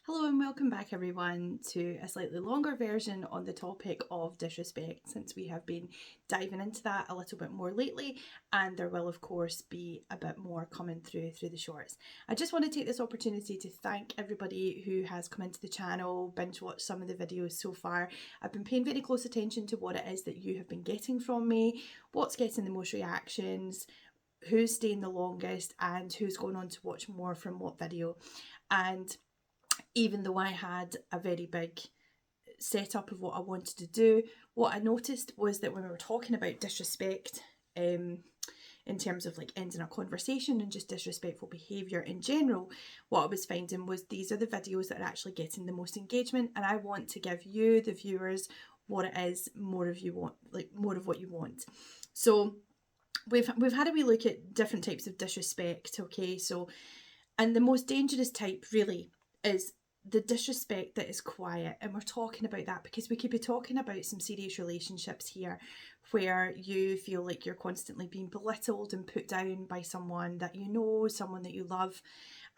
Hello and welcome back everyone to a slightly longer version on the topic of disrespect, since we have been diving into that a little bit more lately, and there will of course be a bit more coming through the shorts. I just want to take this opportunity to thank everybody who has come into the channel, binge watched some of the videos so far. I've been paying very close attention to what it is that you have been getting from me, what's getting the most reactions, who's staying the longest, and who's going on to watch more from what video. And even though I had a very big setup of what I wanted to do, what I noticed was that when we were talking about disrespect, in terms of like ending a conversation and just disrespectful behaviour in general, what I was finding was these are the videos that are actually getting the most engagement, and I want to give you, the viewers, what it is more of you want, like more of what you want. So we've had a wee look at different types of disrespect, okay? So, and the most dangerous type really is the disrespect that is quiet. And we're talking about that because we could be talking about some serious relationships here where you feel like you're constantly being belittled and put down by someone that you know, someone that you love,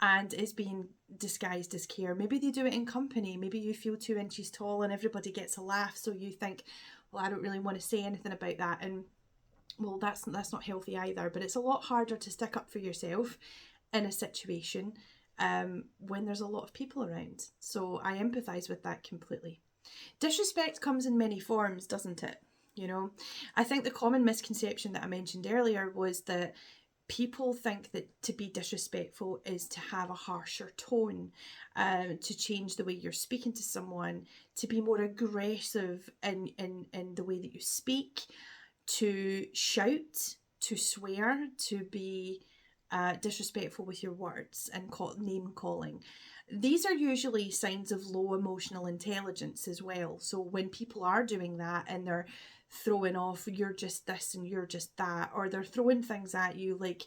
and is being disguised as care. Maybe they do it in company. Maybe you feel 2 inches tall and everybody gets a laugh, so you think, well, I don't really want to say anything about that. And well, that's not healthy either. But it's a lot harder to stick up for yourself in a situation when there's a lot of people around. So I empathise with that completely. Disrespect comes in many forms, doesn't it? You know, I think the common misconception that I mentioned earlier was that people think that to be disrespectful is to have a harsher tone, to change the way you're speaking to someone, to be more aggressive in the way that you speak, to shout, to swear, to be disrespectful with your words and name calling. These are usually signs of low emotional intelligence as well. So when people are doing that and they're throwing off, you're just this and you're just that, or they're throwing things at you like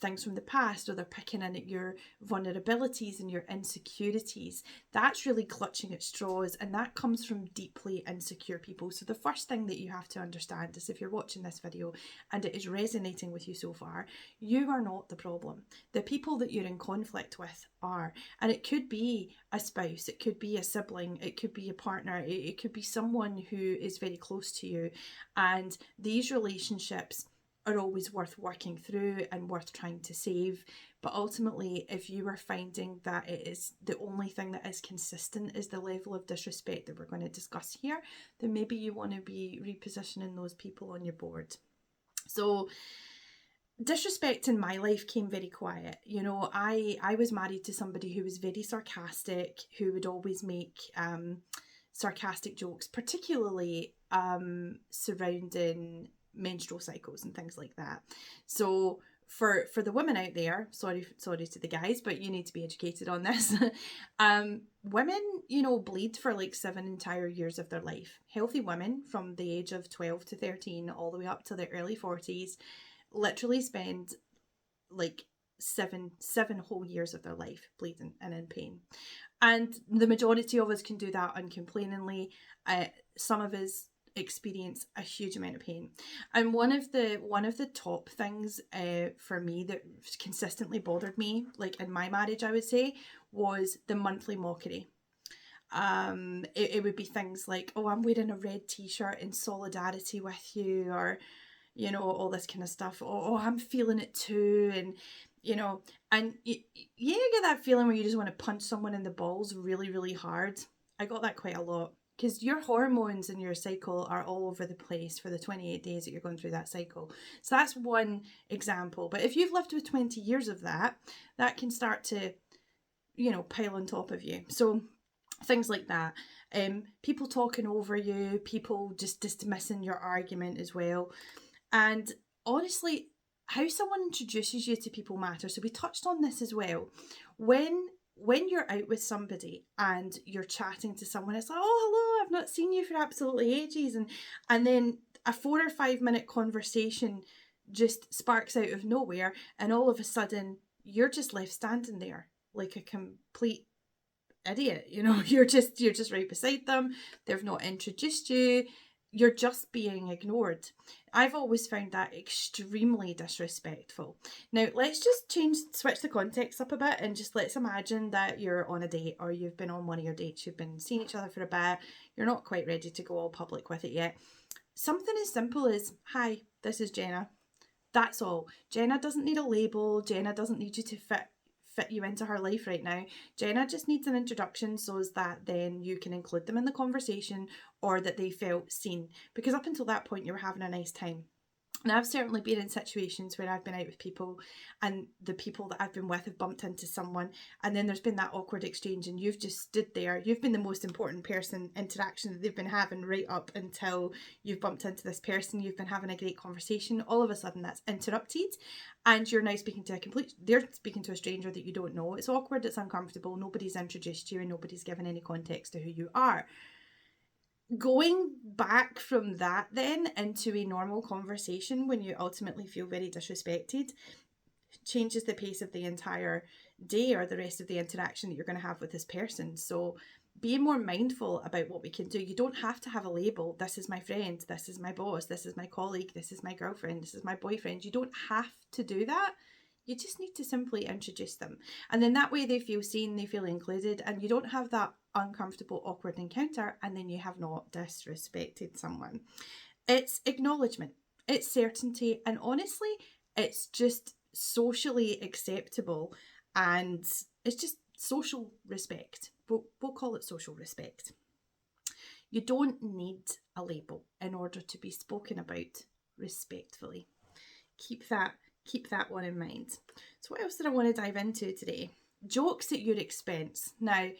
things from the past, or they're picking in at your vulnerabilities and your insecurities, that's really clutching at straws, and that comes from deeply insecure people. So the first thing that you have to understand is, if you're watching this video and it is resonating with you so far, you are not the problem. The people that you're in conflict with are, and it could be a spouse, it could be a sibling, it could be a partner, it could be someone who is very close to you, and these relationships are always worth working through and worth trying to save. But ultimately, if you are finding that it is the only thing that is consistent is the level of disrespect that we're going to discuss here, then maybe you want to be repositioning those people on your board. So disrespect in my life came very quiet. You know, I was married to somebody who was very sarcastic, who would always make sarcastic jokes, particularly surrounding menstrual cycles and things like that. So for the women out there, sorry to the guys, but you need to be educated on this. Women, you know, bleed for like 7 entire years of their life. Healthy women from the age of 12 to 13 all the way up to their early 40s literally spend like seven whole years of their life bleeding and in pain. And the majority of us can do that uncomplainingly. Some of us experience a huge amount of pain. And one of the top things for me that consistently bothered me, like in my marriage, I would say, was the monthly mockery. It would be things like, oh, I'm wearing a red t-shirt in solidarity with you, or, you know, all this kind of stuff. Oh, I'm feeling it too. And, you know, and you get that feeling where you just want to punch someone in the balls really, really hard. I got that quite a lot, because your hormones and your cycle are all over the place for the 28 days that you're going through that cycle. So that's one example. But if you've lived with 20 years of that, that can start to, you know, pile on top of you. So things like that. People talking over you, people just dismissing your argument as well. And honestly, how someone introduces you to people matters. So we touched on this as well. When you're out with somebody and you're chatting to someone, it's like, oh, hello, I've not seen you for absolutely ages. And then a 4 or 5 minute conversation just sparks out of nowhere. And all of a sudden, you're just left standing there like a complete idiot. You know, you're just right beside them. They've not introduced you. you're just being ignored. I've always found that extremely disrespectful. Now, let's just switch the context up a bit, and just let's imagine that you're on a date, or you've been on one of your dates, you've been seeing each other for a bit, you're not quite ready to go all public with it yet. Something as simple as, hi, this is Jenna. That's all. Jenna doesn't need a label. Jenna doesn't need you to fit you into her life right now. Jenna just needs an introduction so that then you can include them in the conversation, or that they felt seen, because up until that point you were having a nice time. And I've certainly been in situations where I've been out with people, and the people that I've been with have bumped into someone, and then there's been that awkward exchange, and you've just stood there. You've been the most important interaction that they've been having right up until you've bumped into this person. You've been having a great conversation. All of a sudden that's interrupted, and you're now speaking to they're speaking to a stranger that you don't know. It's awkward, it's uncomfortable, nobody's introduced you, and nobody's given any context to who you are. Going back from that then into a normal conversation when you ultimately feel very disrespected changes the pace of the entire day, or the rest of the interaction that you're going to have with this person. So being more mindful about what we can do. You don't have to have a label. This is my friend, this is my boss, this is my colleague, this is my girlfriend, this is my boyfriend. You don't have to do that. You just need to simply introduce them. And then that way they feel seen, they feel included, and you don't have that uncomfortable, awkward encounter, and then you have not disrespected someone. It's acknowledgement, it's certainty, and honestly, it's just socially acceptable, and it's just social respect. We'll call it social respect. You don't need a label in order to be spoken about respectfully. Keep that one in mind. So what else did I want to dive into today? Jokes at your expense. Now,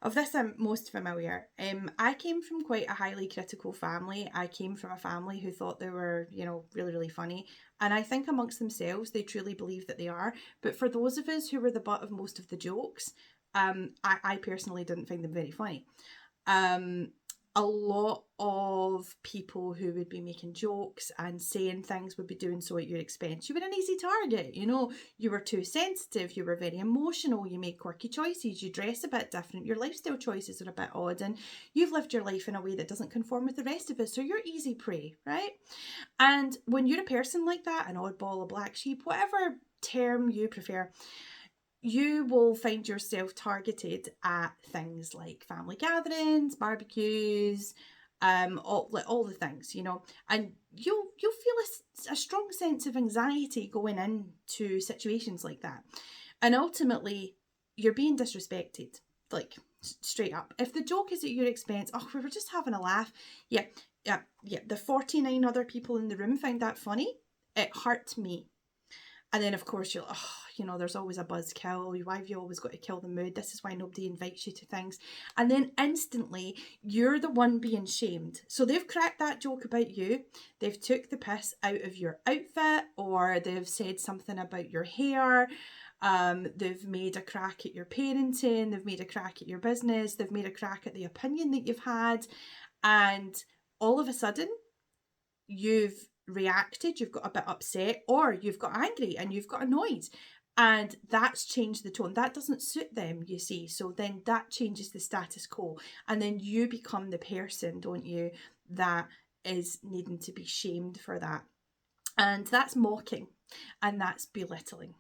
of this I'm most familiar. I came from quite a highly critical family. I came from a family who thought they were, really, really funny. And I think amongst themselves, they truly believe that they are. But for those of us who were the butt of most of the jokes, I personally didn't find them very funny. A lot of people who would be making jokes and saying things would be doing so at your expense. You were an easy target, you were too sensitive, you were very emotional, you made quirky choices, you dress a bit different, your lifestyle choices are a bit odd, and you've lived your life in a way that doesn't conform with the rest of us, so you're easy prey, right? And when you're a person like that, an oddball, a black sheep, whatever term you prefer, you will find yourself targeted at things like family gatherings, barbecues, all the things, and you'll feel a strong sense of anxiety going into situations like that, and ultimately you're being disrespected, like straight up. If the joke is at your expense, we were just having a laugh, yeah, the 49 other people in the room found that funny, it hurt me. And then, of course, you're there's always a buzzkill. Why have you always got to kill the mood? This is why nobody invites you to things. And then instantly, you're the one being shamed. So they've cracked that joke about you. They've took the piss out of your outfit, or they've said something about your hair. They've made a crack at your parenting. They've made a crack at your business. They've made a crack at the opinion that you've had. And all of a sudden, you've reacted, you've got a bit upset, or you've got angry and you've got annoyed, and that's changed the tone. That doesn't suit them, you see, so then that changes the status quo, and then you become the person, don't you, that is needing to be shamed for that. And that's mocking, and that's belittling.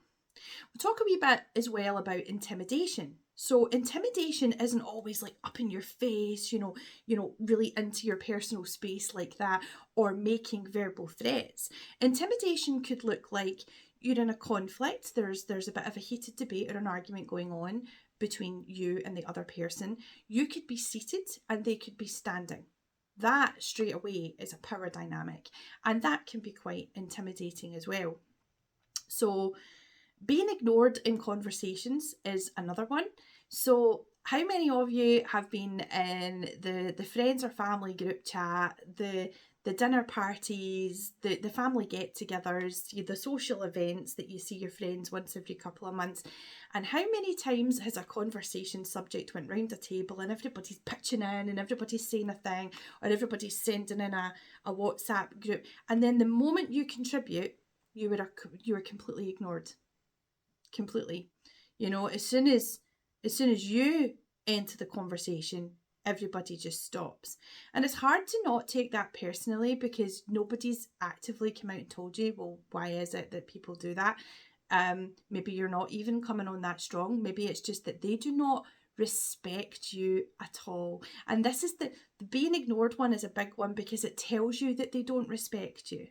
We'll talk a wee bit as well about intimidation. So intimidation isn't always like up in your face, really into your personal space like that, or making verbal threats. Intimidation could look like you're in a conflict, there's a bit of a heated debate or an argument going on between you and the other person. You could be seated and they could be standing. That straight away is a power dynamic, and that can be quite intimidating as well. So being ignored in conversations is another one. So how many of you have been in the friends or family group chat, the dinner parties, the family get-togethers, the social events that you see your friends once every couple of months, and how many times has a conversation subject went round a table and everybody's pitching in and everybody's saying a thing, or everybody's sending in a WhatsApp group, and then the moment you contribute, you were completely ignored. Completely. As soon as you enter the conversation, everybody just stops. And it's hard to not take that personally, because nobody's actively come out and told you, well, why is it that people do that? Maybe you're not even coming on that strong. Maybe it's just that they do not respect you at all. And this is the being ignored one is a big one, because it tells you that they don't respect you.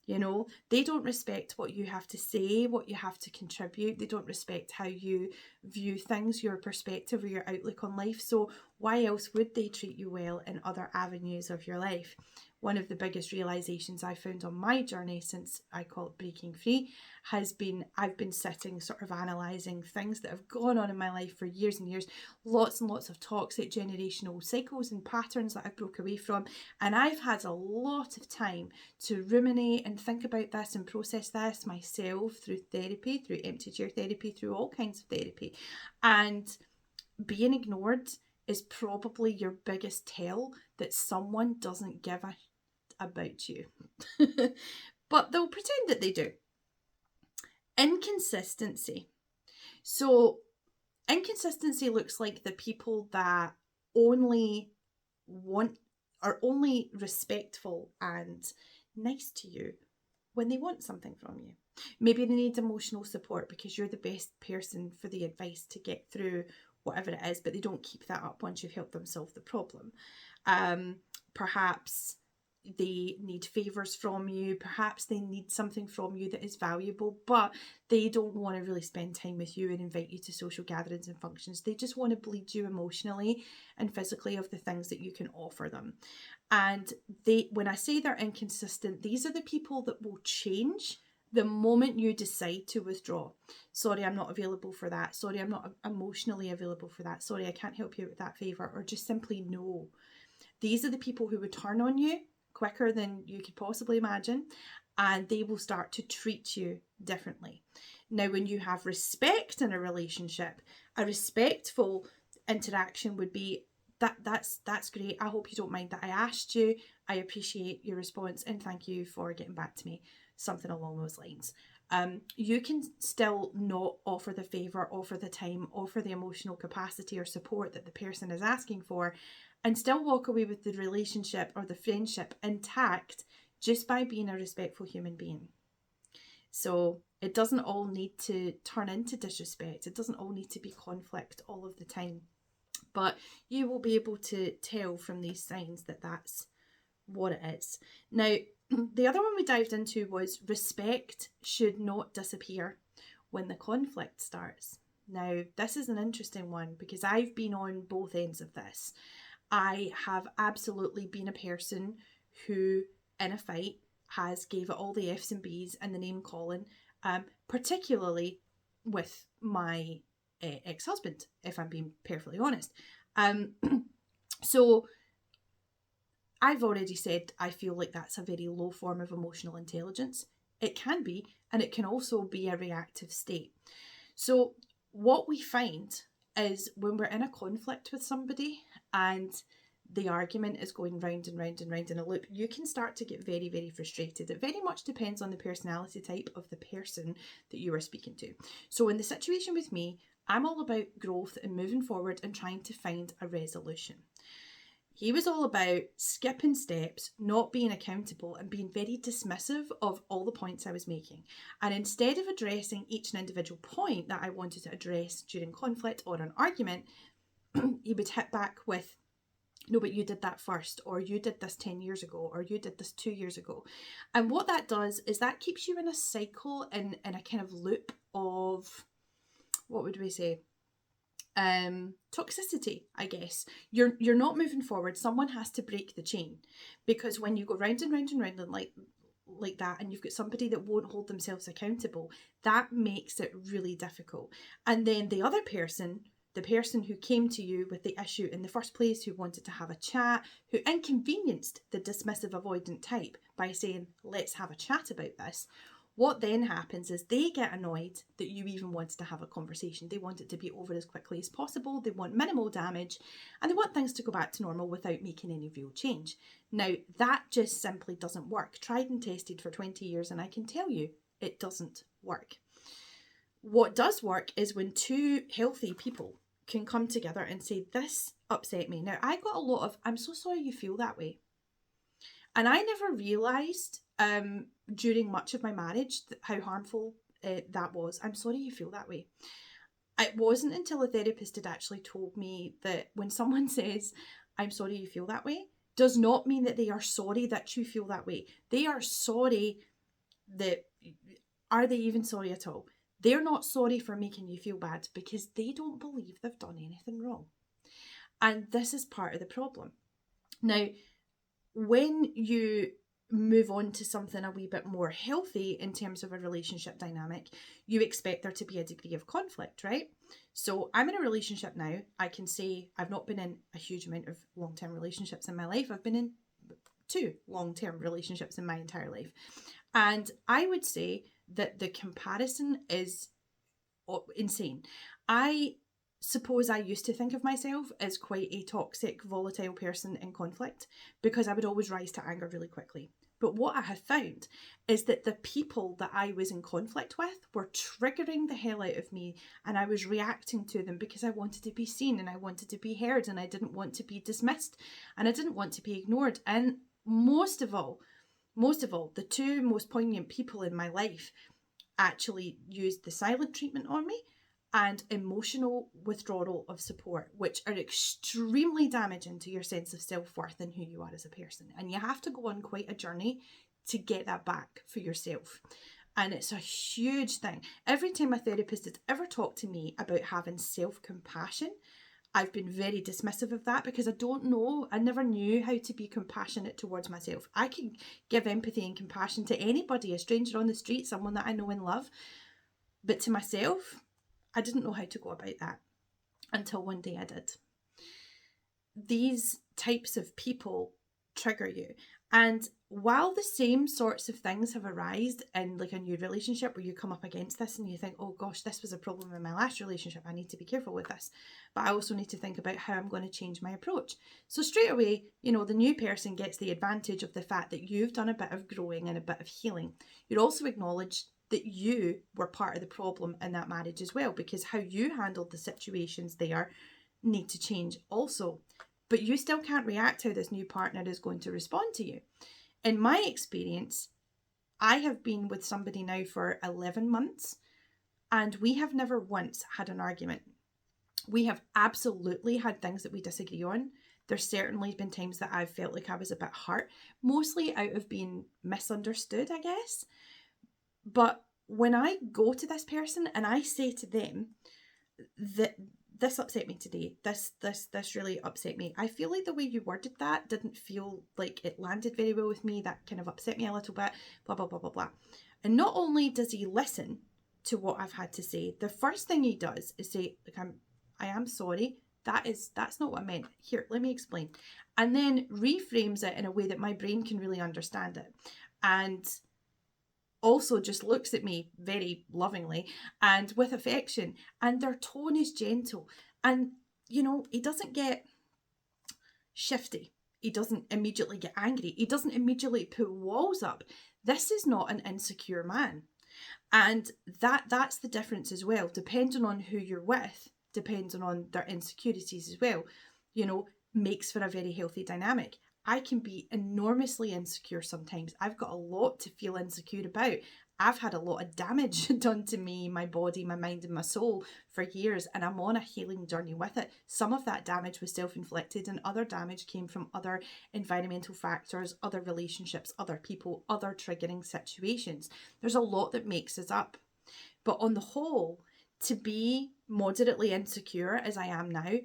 You know, they don't respect what you have to say, what you have to contribute. They don't respect how you view things, your perspective or your outlook on life. So why else would they treat you well in other avenues of your life? One of the biggest realizations I found on my journey, since I call it breaking free, has been I've been sitting sort of analysing things that have gone on in my life for years and years, lots and lots of toxic generational cycles and patterns that I've broke away from. And I've had a lot of time to ruminate and think about this and process this myself through therapy, through empty chair therapy, through all kinds of therapy. And being ignored is probably your biggest tell that someone doesn't give a about you. But they'll pretend that they do. Inconsistency. So inconsistency looks like the people that only are only respectful and nice to you when they want something from you. Maybe they need emotional support because you're the best person for the advice to get through whatever it is, but they don't keep that up once you've helped them solve the problem. Perhaps they need favours from you. Perhaps they need something from you that is valuable, but they don't want to really spend time with you and invite you to social gatherings and functions. They just want to bleed you emotionally and physically of the things that you can offer them. And when I say they're inconsistent, these are the people that will change the moment you decide to withdraw. Sorry, I'm not available for that. Sorry, I'm not emotionally available for that. Sorry, I can't help you with that favour, or just simply no. These are the people who would turn on you quicker than you could possibly imagine, and they will start to treat you differently. Now, when you have respect in a relationship, a respectful interaction would be that's great. I hope you don't mind that I asked you. I appreciate your response and thank you for getting back to me. Something along those lines. You can still not offer the favour, offer the time, offer the emotional capacity or support that the person is asking for, and still walk away with the relationship or the friendship intact just by being a respectful human being. So it doesn't all need to turn into disrespect. It doesn't all need to be conflict all of the time. But you will be able to tell from these signs that that's what it is. Now, the other one we dived into was respect should not disappear when the conflict starts. Now, this is an interesting one because I've been on both ends of this. I have absolutely been a person who, in a fight, has gave it all the F's and B's and the name calling, particularly with my ex-husband, if I'm being perfectly honest. So I've already said I feel like that's a very low form of emotional intelligence. It can be, and it can also be a reactive state. So what we find is when we're in a conflict with somebody and the argument is going round and round and round in a loop, you can start to get very, very frustrated. It very much depends on the personality type of the person that you are speaking to. So in the situation with me, I'm all about growth and moving forward and trying to find a resolution. He was all about skipping steps, not being accountable, and being very dismissive of all the points I was making. And instead of addressing each and individual point that I wanted to address during conflict or an argument, he would hit back with, no, but you did that first, or you did this 10 years ago, or you did this 2 years ago. And what that does is that keeps you in a cycle, in a kind of loop of, what would we say? Toxicity, I guess. You're not moving forward. Someone has to break the chain, because when you go round and round and round and like that, and you've got somebody that won't hold themselves accountable, that makes it really difficult. And then the other person, the person who came to you with the issue in the first place, who wanted to have a chat, who inconvenienced the dismissive avoidant type by saying, let's have a chat about this. What then happens is they get annoyed that you even wanted to have a conversation. They want it to be over as quickly as possible. They want minimal damage, and they want things to go back to normal without making any real change. Now, that just simply doesn't work. Tried and tested for 20 years, and I can tell you it doesn't work. What does work is when two healthy people can come together and say, this upset me. Now, I got a lot of, I'm so sorry you feel that way. And I never realised during much of my marriage how harmful that was. I'm sorry you feel that way. It wasn't until a therapist had actually told me that when someone says, I'm sorry you feel that way, does not mean that they are sorry that you feel that way. They are sorry that, are they even sorry at all? They're not sorry for making you feel bad because they don't believe they've done anything wrong. And this is part of the problem. Now, when you move on to something a wee bit more healthy in terms of a relationship dynamic, you expect there to be a degree of conflict, right? So I'm in a relationship now. I can say I've not been in a huge amount of long-term relationships in my life. I've been in 2 long-term relationships in my entire life. And I would say that the comparison is insane. I suppose I used to think of myself as quite a toxic, volatile person in conflict because I would always rise to anger really quickly. But what I have found is that the people that I was in conflict with were triggering the hell out of me, and I was reacting to them because I wanted to be seen and I wanted to be heard and I didn't want to be dismissed and I didn't want to be ignored. And most of all, the 2 most poignant people in my life actually used the silent treatment on me and emotional withdrawal of support, which are extremely damaging to your sense of self-worth and who you are as a person. And you have to go on quite a journey to get that back for yourself. And it's a huge thing. Every time a therapist has ever talked to me about having self-compassion, I've been very dismissive of that because I never knew how to be compassionate towards myself. I can give empathy and compassion to anybody, a stranger on the street, someone that I know and love. But to myself, I didn't know how to go about that until one day I did. These types of people trigger you. And while the same sorts of things have arisen in like a new relationship where you come up against this and you think, oh gosh, this was a problem in my last relationship, I need to be careful with this. But I also need to think about how I'm going to change my approach. So straight away, the new person gets the advantage of the fact that you've done a bit of growing and a bit of healing. You're also acknowledged that you were part of the problem in that marriage as well, because how you handled the situations there need to change also. But you still can't react how this new partner is going to respond to you. In my experience, I have been with somebody now for 11 months and we have never once had an argument. We have absolutely had things that we disagree on. There's certainly been times that I've felt like I was a bit hurt, mostly out of being misunderstood, I guess. But when I go to this person and I say to them that this upset me today, this really upset me, I feel like the way you worded that didn't feel like it landed very well with me, that kind of upset me a little bit, blah, blah, blah, blah, blah. And not only does he listen to what I've had to say, the first thing he does is say, like, I am sorry, that's not what I meant. Here, let me explain. And then reframes it in a way that my brain can really understand it. And also just looks at me very lovingly and with affection, and their tone is gentle. And, he doesn't get shifty. He doesn't immediately get angry. He doesn't immediately put walls up. This is not an insecure man. And that's the difference as well. Depending on who you're with, depending on their insecurities as well, makes for a very healthy dynamic. I can be enormously insecure sometimes. I've got a lot to feel insecure about. I've had a lot of damage done to me, my body, my mind and my soul for years, and I'm on a healing journey with it. Some of that damage was self-inflicted and other damage came from other environmental factors, other relationships, other people, other triggering situations. There's a lot that makes us up. But on the whole, to be moderately insecure as I am now,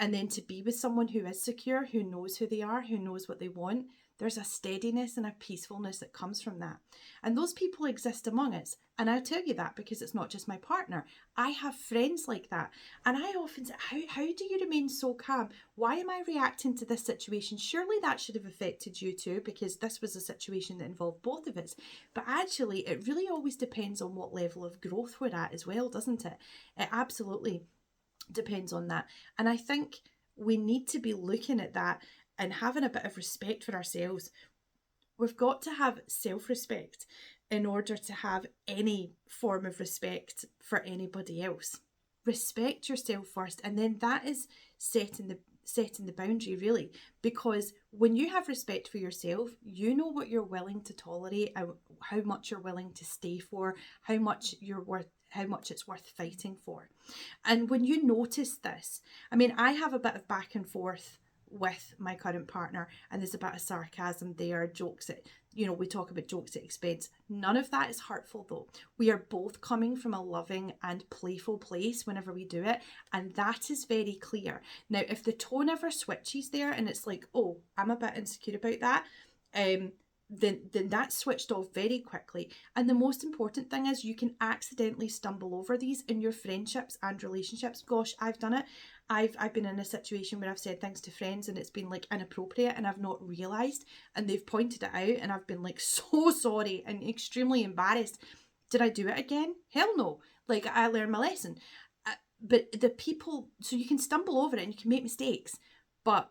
and then to be with someone who is secure, who knows who they are, who knows what they want, there's a steadiness and a peacefulness that comes from that. And those people exist among us. And I'll tell you that because it's not just my partner. I have friends like that. And I often say, how do you remain so calm? Why am I reacting to this situation? Surely that should have affected you too, because this was a situation that involved both of us. But actually, it really always depends on what level of growth we're at as well, doesn't it? It absolutely depends on that. And I think we need to be looking at that and having a bit of respect for ourselves. We've got to have self-respect in order to have any form of respect for anybody else. Respect yourself first, and then that is setting setting the boundary, really, because when you have respect for yourself, you know what you're willing to tolerate, how much you're willing to stay for, how much it's worth fighting for. And when you notice this, I mean, I have a bit of back and forth with my current partner, and there's a bit of sarcasm there, jokes at, we talk about jokes at expense. None of that is hurtful though. We are both coming from a loving and playful place whenever we do it, and that is very clear. Now, if the tone ever switches there and it's like, oh, I'm a bit insecure about that, then that's switched off very quickly. And the most important thing is you can accidentally stumble over these in your friendships and relationships. Gosh, I've done it. I've been in a situation where I've said things to friends and it's been like inappropriate and I've not realised, and they've pointed it out and I've been like so sorry and extremely embarrassed. Did I do it again? Hell no. Like, I learned my lesson. But the people, so you can stumble over it and you can make mistakes, but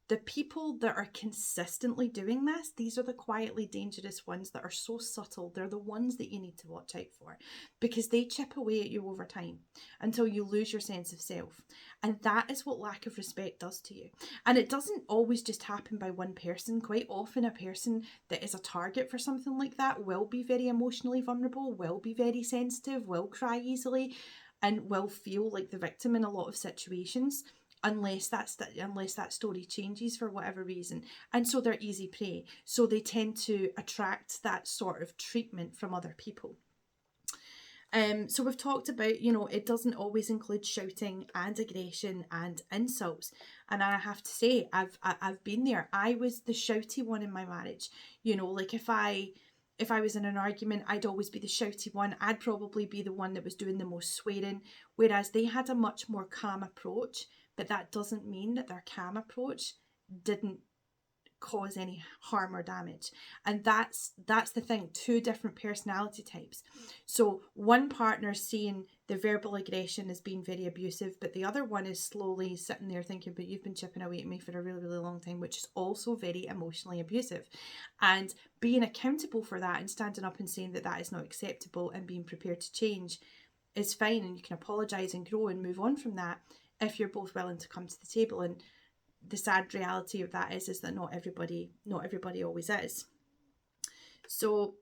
the people that are consistently doing this, these are the quietly dangerous ones that are so subtle. They're the ones that you need to watch out for, because they chip away at you over time until you lose your sense of self. And that is what lack of respect does to you. And it doesn't always just happen by one person. Quite often a person that is a target for something like that will be very emotionally vulnerable, will be very sensitive, will cry easily, and will feel like the victim in a lot of situations, unless that story changes for whatever reason. And so they're easy prey. So they tend to attract that sort of treatment from other people. So we've talked about, it doesn't always include shouting and aggression and insults. And I have to say, I've been there. I was the shouty one in my marriage. Like if I was in an argument, I'd always be the shouty one. I'd probably be the one that was doing the most swearing, whereas they had a much more calm approach. But that doesn't mean that their calm approach didn't cause any harm or damage. And that's the thing, two different personality types. So one partner seeing the verbal aggression as being very abusive, but the other one is slowly sitting there thinking, but you've been chipping away at me for a really, really long time, which is also very emotionally abusive. And being accountable for that and standing up and saying that that is not acceptable and being prepared to change is fine, and you can apologise and grow and move on from that if you're both willing to come to the table. And the sad reality of that is that not everybody always is. So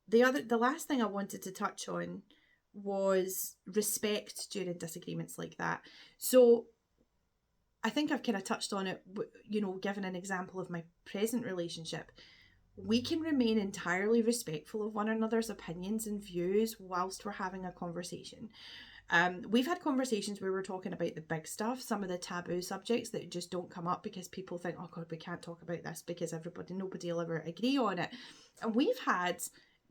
the last thing I wanted to touch on was respect during disagreements like that. So I think I've kind of touched on it, given an example of my present relationship. We can remain entirely respectful of one another's opinions and views whilst we're having a conversation. We've had conversations where we're talking about the big stuff, some of the taboo subjects that just don't come up because people think, oh God, we can't talk about this because nobody will ever agree on it. And we've had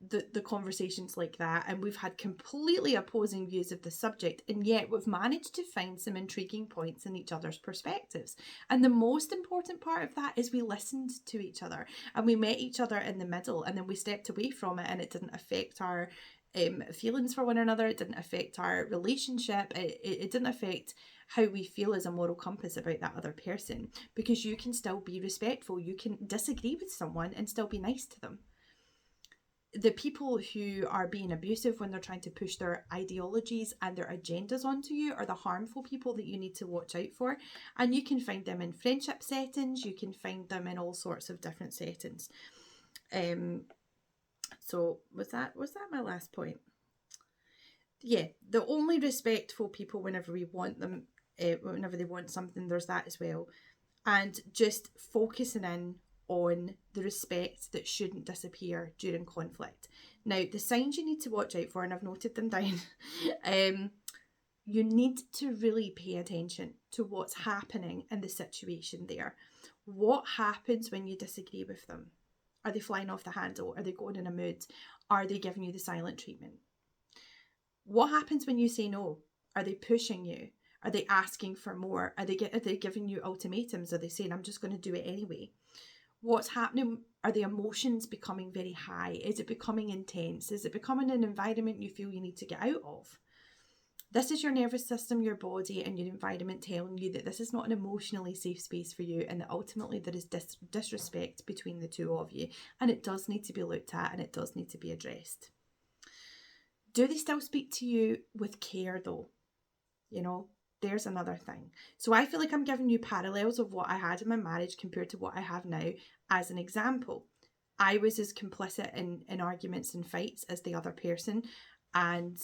the conversations like that, and we've had completely opposing views of the subject, and yet we've managed to find some intriguing points in each other's perspectives. And the most important part of that is we listened to each other and we met each other in the middle, and then we stepped away from it, and it didn't affect our feelings for one another. It didn't affect our relationship. It didn't affect how we feel as a moral compass about that other person, because you can still be respectful. You can disagree with someone and still be nice to them. The people who are being abusive when they're trying to push their ideologies and their agendas onto you are the harmful people that you need to watch out for. And you can find them in friendship settings. You can find them in all sorts of different settings. So was that my last point? Yeah, the only respectful people whenever we want them, whenever they want something, there's that as well. And just focusing in on the respect that shouldn't disappear during conflict. Now, the signs you need to watch out for, and I've noted them down, you need to really pay attention to what's happening in the situation there. What happens when you disagree with them? Are they flying off the handle? Are they going in a mood? Are they giving you the silent treatment? What happens when you say no? Are they pushing you? Are they asking for more? Are they giving you ultimatums? Are they saying, I'm just going to do it anyway? What's happening? Are the emotions becoming very high? Is it becoming intense? Is it becoming an environment you feel you need to get out of? This is your nervous system, your body, and your environment telling you that this is not an emotionally safe space for you, and that ultimately there is disrespect between the two of you, and it does need to be looked at, and it does need to be addressed. Do they still speak to you with care though? There's another thing. So I feel like I'm giving you parallels of what I had in my marriage compared to what I have now as an example. I was as complicit in arguments and fights as the other person, and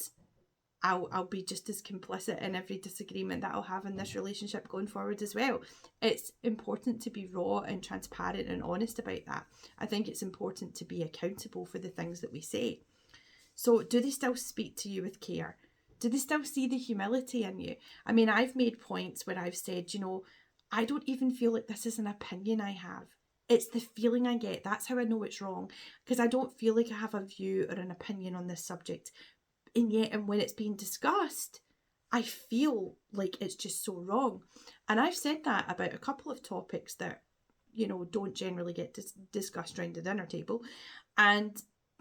I'll be just as complicit in every disagreement that I'll have in this relationship going forward as well. It's important to be raw and transparent and honest about that. I think it's important to be accountable for the things that we say. So do they still speak to you with care? Do they still see the humility in you? I mean, I've made points where I've said, I don't even feel like this is an opinion I have. It's the feeling I get. That's how I know it's wrong, because I don't feel like I have a view or an opinion on this subject. And yet, and when it's being discussed, I feel like it's just so wrong. And I've said that about a couple of topics that, don't generally get discussed around the dinner table. And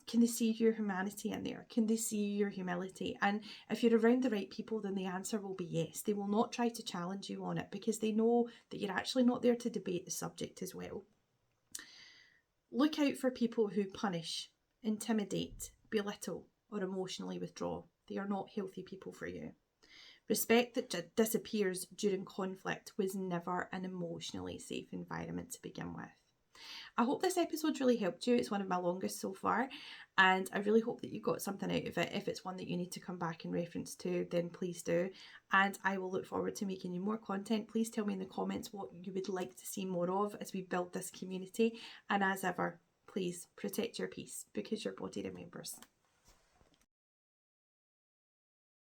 can they see your humanity in there? Can they see your humility? And if you're around the right people, then the answer will be yes. They will not try to challenge you on it, because they know that you're actually not there to debate the subject as well. Look out for people who punish, intimidate, belittle, or emotionally withdraw. They are not healthy people for you. Respect that disappears during conflict was never an emotionally safe environment to begin with. I hope this episode really helped you. It's one of my longest so far, and I really hope that you got something out of it. If it's one that you need to come back and reference to, then please do. And I will look forward to making you more content. Please tell me in the comments what you would like to see more of as we build this community. And as ever, please protect your peace, because your body remembers.